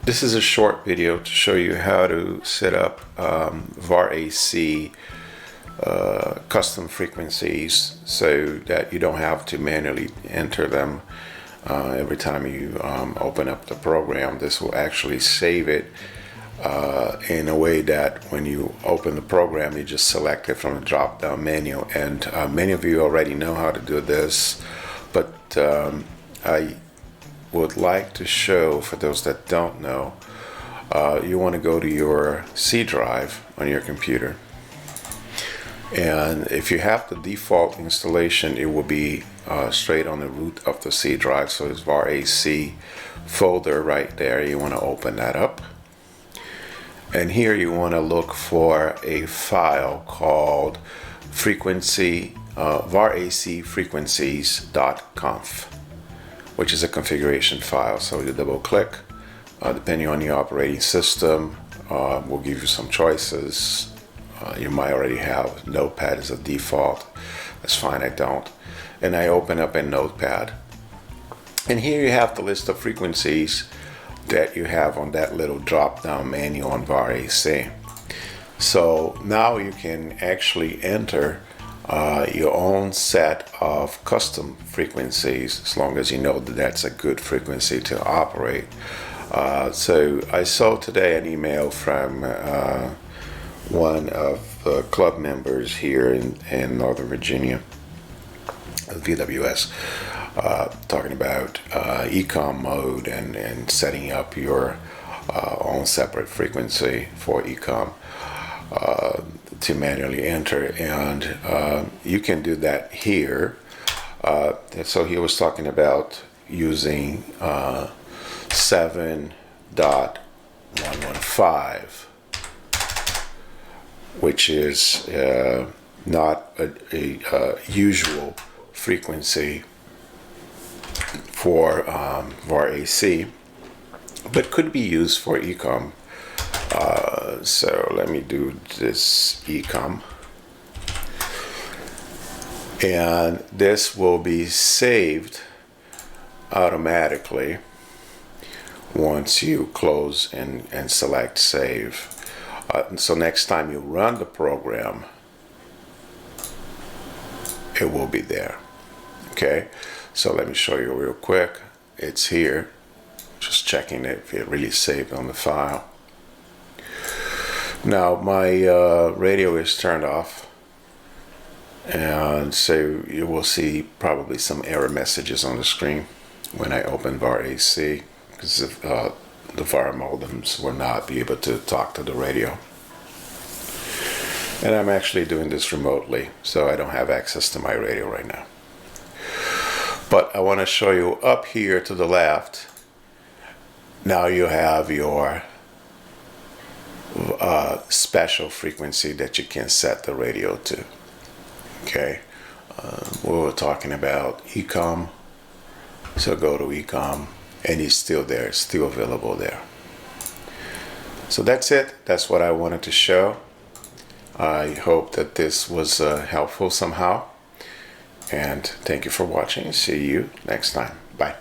This is a short video to show you how to set up VAR AC custom frequencies so that you don't have to manually enter them every time you open up the program. This will actually save it in a way that when you open the program, you just select it from the drop down menu. And many of you already know how to do this, but I would like to show, for those that don't know, you want to go to your C drive on your computer, and if you have the default installation, it will be straight on the root of the C drive. So it's VAR AC folder right there. You want to open that up, and here you want to look for a file called VARAC frequencies.conf, which is a configuration file. So you double click, depending on your operating system, we'll give you some choices. You might already have Notepad as a default. That's fine, I don't. And I open up a Notepad. And here you have the list of frequencies that you have on that little drop down menu on VARAC. So now you can actually enter your own set of custom frequencies, as long as you know that that's a good frequency to operate. So I saw today an email from one of the club members here in Northern Virginia, VWS, talking about ECOM mode and setting up your own separate frequency for ECOM to manually enter, and you can do that here. So he was talking about using 7.115, which is not a usual frequency for VARAC, but could be used for ECOM. So let me do this ECOM, and this will be saved automatically once you close and select save. So next time you run the program, it will be there. Okay, so let me show you real quick. It's here, just checking if it really saved on the file. Now my radio is turned off, and so you will see probably some error messages on the screen when I open VARAC, because the VAR modems will not be able to talk to the radio. And I'm actually doing this remotely, so I don't have access to my radio right now. But I want to show you up here to the left. Now you have your special frequency that you can set the radio to. Okay, we were talking about ECOM, so go to ECOM, and it's still there, it's still available there. So that's it. That's what I wanted to show. I hope that this was helpful somehow, and thank you for watching. See you next time. Bye.